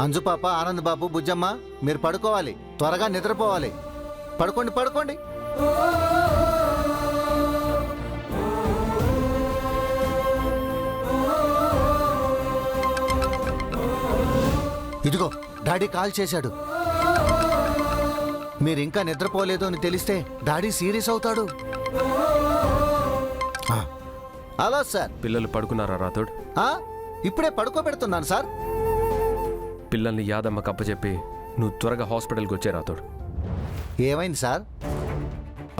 అంజు పాప, ఆనంద్ బాబు, బుజ్జమ్మ, మీరు పడుకోవాలి, త్వరగా నిద్రపోవాలి. పడుకోండి పడుకోండి. ఇదిగో డాడీ కాల్ చేశాడు. మీరు ఇంకా నిద్రపోలేదు అని తెలిస్తే డాడీ సీరియస్ అవుతాడు. అలా సార్. పిల్లలు పడుకున్నారా రాథోడ్? ఇప్పుడే పడుకోబెడుతున్నాను సార్. పిల్లల్ని యాదమ్మ కప్పచెప్పి నువ్వు త్వరగా హాస్పిటల్కి వచ్చే రాథోడ్. ఏమైంది సార్?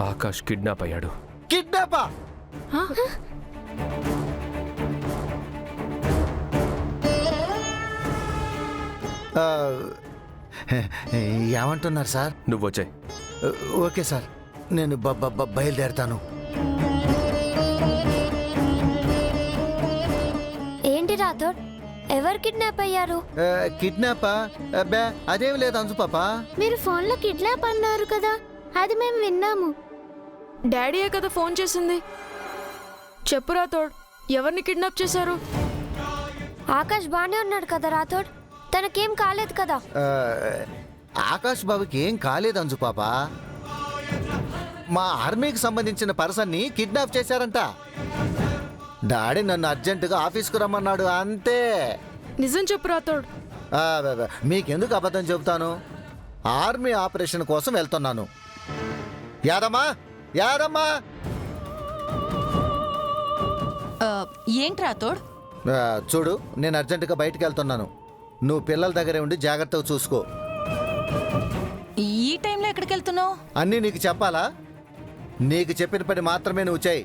ఆకాష్ కిడ్నాప్ అయ్యాడు. కిడ్నాపా? ఏమంటున్నారు సార్? నువ్వు వచ్చాయి. ఓకే సార్, నేను బయలుదేరుతాను. ఏంటి రాథోడ్, ఎవరు కిడ్నాప్ అయ్యారు? కిడ్నాపా? అదేం లేదు అంజు పాప. మీరు ఫోన్లో కిడ్నాప్ అన్నారు కదా, అది మేము విన్నాము. డాడీయే కదా ఫోన్ చేసింది. చెప్పు రాథోడ్, ఎవరిని కిడ్నాప్ చేశారు? ఆకాష్ బానే ఉన్నాడు కదా రాథోడ్, తనకేం కాలేదు కదా? ఆకాష్ బాబుకి ఏం కాలేదు అంజు పాప. మా ఆర్మీకి సంబంధించిన పర్సన్ని కిడ్నాప్ చేశారంట. డాడీ నన్ను అర్జెంటుగా ఆఫీస్కు రమ్మన్నాడు, అంతే. నిజం చెప్పు రాథోడ్. మీకెందుకు అబద్ధం చెబుతాను? ఆర్మీ ఆపరేషన్ కోసం వెళ్తున్నాను. యాదమ్మా, యాదమ్మా. ఏంటి రాథోడ్? చూడు, నేను అర్జెంటుగా బయటికి వెళ్తున్నాను. నువ్వు పిల్లల దగ్గరే ఉండి జాగ్రత్తగా చూసుకో. ఈ టైంలో ఎక్కడికి వెళ్తున్నావు? అన్నీ నీకు చెప్పాలా? నీకు చెప్పిన పని మాత్రమే నువ్వు చేయి.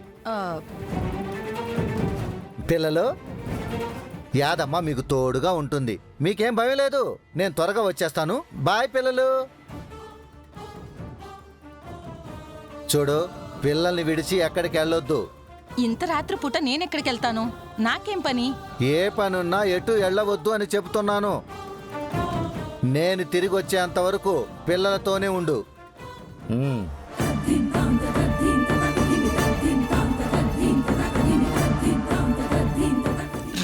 పిల్లలు, యాదమ్మ మీకు తోడుగా ఉంటుంది, మీకేం భయం లేదు. నేను త్వరగా వచ్చేస్తాను. బాయ్ పిల్లలు. చూడు, పిల్లల్ని విడిచి ఎక్కడికి వెళ్ళొద్దు. ఇంత రాత్రి పూట నేనెక్కడికి వెళ్తాను? నాకేం పని? ఏ పనున్నా ఎటు వెళ్ళవద్దు అని చెబుతున్నాను. నేను తిరిగి వచ్చేంత వరకు పిల్లలతోనే ఉండు.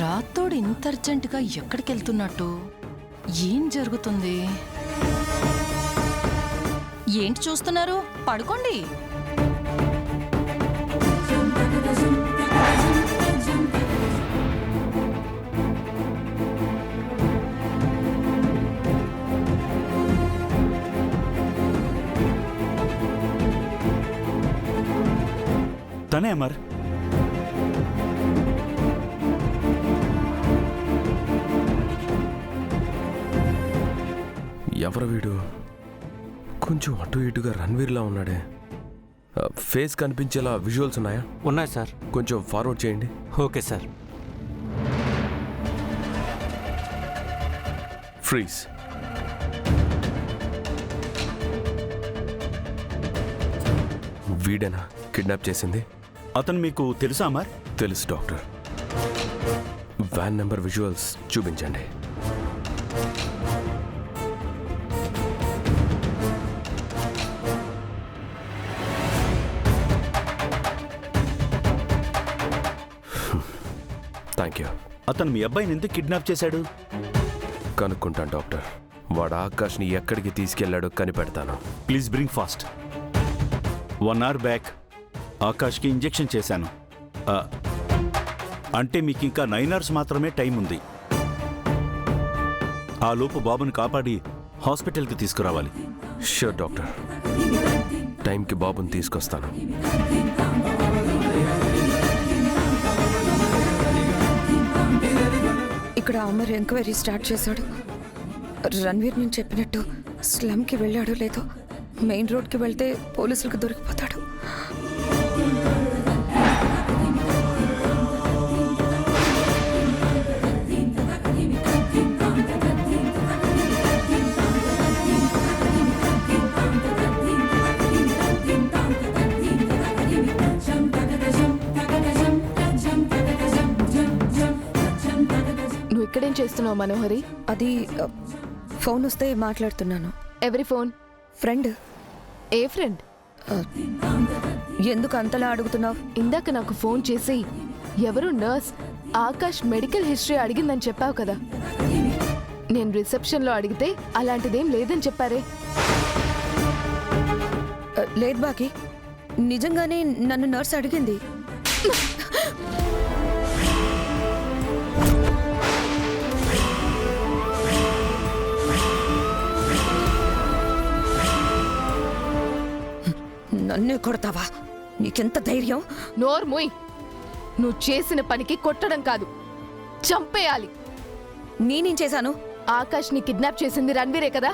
రాథోడ్ ఇంత అర్జెంటుగా ఎక్కడికి వెళ్తున్నట్టు? ఏం జరుగుతుంది? ఏంటి చూస్తున్నారు? పడుకోండి. తనే అమర్. ఎవరు వీడు? కొంచెం అటు ఇటుగా రణ్వీర్లా ఉన్నాడే. ఫేస్ కనిపించేలా విజువల్స్ ఉన్నాయా? ఉన్నాయి సార్. కొంచెం ఫార్వర్డ్ చేయండి. Okay sir. ఫ్రీజ్. వీడేనా కిడ్నాప్ చేసింది? అతను మీకు తెలుసా అమర్? తెలుసు డాక్టర్. వ్యాన్ నెంబర్ విజువల్స్ చూపించండి. Thank you. అతను మీ అబ్బాయిని ఎందుకు కిడ్నాప్ చేశాడు? కనుక్కుంటాను డాక్టర్. వాడు ఆకాష్ని ఎక్కడికి తీసుకెళ్లాడో కనిపెడతాను. Please bring fast. 1 hour back ఆకాష్కి ఇంజెక్షన్ చేశాను. అంటే మీకు ఇంకా 9 hours మాత్రమే టైం ఉంది. ఆ లోపు బాబుని కాపాడి హాస్పిటల్కి తీసుకురావాలి. ష్యూర్ డాక్టర్, టైంకి బాబుని తీసుకొస్తాను. ఇక్కడ అమర్ ఎంక్వైరీ స్టార్ట్ చేశాడు. రణ్వీర్ నేను చెప్పినట్టు స్లమ్కి వెళ్ళాడో లేదో. మెయిన్ రోడ్కి వెళ్తే పోలీసులకు దొరికిపోతాడు. నువ్వు ఇక్కడేం చేస్తున్నావు మనోహరి? అది ఫోన్ వస్తే మాట్లాడుతున్నాను. ఎవరి ఫోన్? ఫ్రెండ్. ఏ ఫ్రెండ్? ఎందుకు అంతలా అడుగుతున్నావు? ఇందాక నాకు ఫోన్ చేసి ఎవరు నర్స్ ఆకాష్ మెడికల్ హిస్టరీ అడిగిందని చెప్పావు కదా. నేను రిసెప్షన్లో అడిగితే అలాంటిదేం లేదని చెప్పారే. లేదు బాకి, నిజంగానే నన్ను నర్స్ అడిగింది. నన్నే కొడతావా? నీకెంత ధైర్యం? నోర్ముయ్, నువ్వు చేసిన పనికి కొట్టడం కాదు, చంపేయాలి. నేనేం చేశాను? ఆకాష్ ని కిడ్నాప్ చేసింది రణ్వీరే కదా?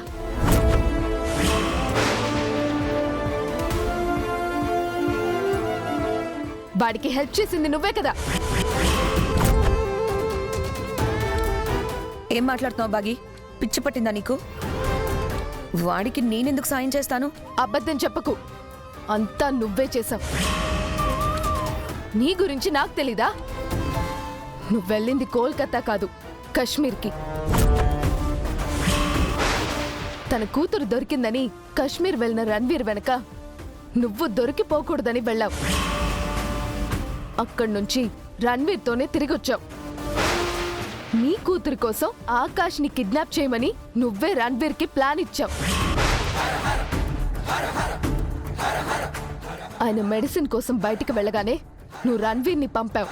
వాడికి హెల్ప్ చేసింది నువ్వే కదా? ఏం మాట్లాడుతున్నావు బాగి? పిచ్చి పట్టిందా నీకు? వాడికి నేనెందుకు సాయం చేస్తాను? అబద్ధం చెప్పకు, అంతా నువ్వే చేసావు. నీ గురించి నాకు తెలీదా? నువ్వెళ్ళింది కోల్కతా కాదు, కశ్మీర్కి. తన కూతురు దొరికిందని కశ్మీర్ వెళ్ళిన రణ్వీర్ వెనక నువ్వు దొరికిపోకూడదని వెళ్ళావు. అక్కడి నుంచి రణ్వీర్తోనే తిరిగొచ్చావు. నీ కూతురి కోసం ఆకాష్ని కిడ్నాప్ చేయమని నువ్వే రణ్వీర్కి ప్లాన్ ఇచ్చావు. ఆయన మెడిసిన్ కోసం బయటికి వెళ్ళగానే నువ్వు రణ్వీర్ని పంపావు.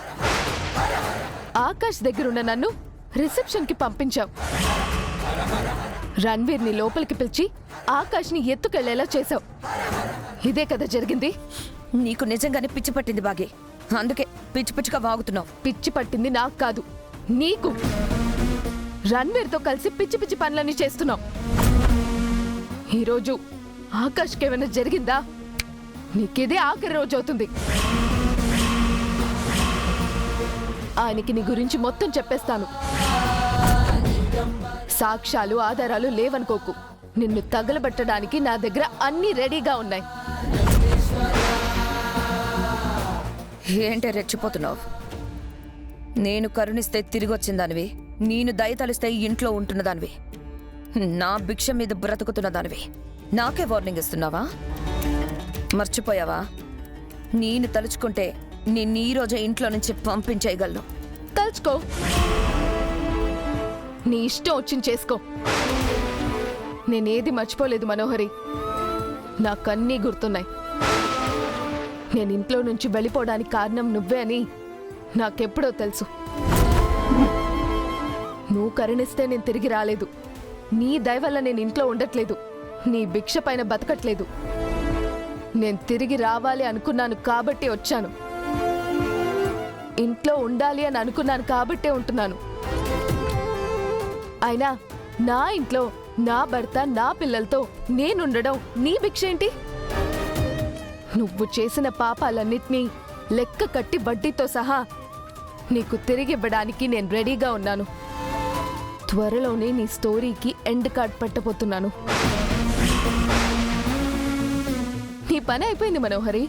ఆకాష్ దగ్గరున్న నన్ను రిసెప్షన్కి పంపించావు. రణ్వీర్ని లోపలికి పిలిచి ఆకాష్ని ఎత్తుకెళ్లేలా చేశావు. ఇదే కదా జరిగింది? నీకు నిజంగానే పిచ్చి పట్టింది బాగి, అందుకే పిచ్చి పిచ్చిగా వాగుతున్నావు. పిచ్చి పట్టింది నాకు కాదు, నీకు. రణ్వీర్తో కలిసి పిచ్చి పిచ్చి పనులన్నీ చేస్తున్నావు. ఈరోజు ఆకాష్కి ఏమైనా జరిగిందా? నీకిదే ఆఖరి రోజు అవుతుంది. ఆయనకి నీ గురించి మొత్తం చెప్పేస్తాను. సాక్ష్యాలు ఆధారాలు లేవనుకోకు. నిన్ను తగలబెట్టడానికి నా దగ్గర అన్నీ రెడీగా ఉన్నాయి. ఏంటే రెచ్చిపోతున్నావు? నేను కరుణిస్తే తిరిగి వచ్చిందానివి, నేను దయ తలిస్తే ఇంట్లో ఉంటున్నదానివి, నా భిక్ష మీద బ్రతుకుతున్నదానివి. నాకే వార్నింగ్ ఇస్తున్నావా? మర్చిపోయావా? నేను తలుచుకుంటే నిన్ను ఈ రోజే ఇంట్లో నుంచి పంపించేయగలను. తలుచుకో, నీ ఇష్టం వచ్చింది చేసుకో. నేనేది మర్చిపోలేదు మనోహరి, నాకన్నీ గుర్తున్నాయి. నేను ఇంట్లో నుంచి వెళ్ళిపోవడానికి కారణం నువ్వే అని నాకెప్పుడో తెలుసు. నువ్వు కరుణిస్తే నేను తిరిగి రాలేదు. నీ దయ వల్ల నేను ఇంట్లో ఉండట్లేదు, నీ భిక్ష పైన బతకట్లేదు. నేను తిరిగి రావాలి అనుకున్నాను కాబట్టి వచ్చాను. ఇంట్లో ఉండాలి అని అనుకున్నాను కాబట్టే ఉంటున్నాను. అయినా నా ఇంట్లో నా భర్త నా పిల్లలతో నేనుండడం నీ భిక్ష ఏంటి? నువ్వు చేసిన పాపాలన్నిటినీ లెక్క కట్టి వడ్డీతో సహా నీకు తిరిగివ్వడానికి నేను రెడీగా ఉన్నాను. త్వరలోనే నీ స్టోరీకి ఎండ్ కార్డ్ పెట్టబోతున్నాను. నీ పని అయిపోయింది మనోహరి.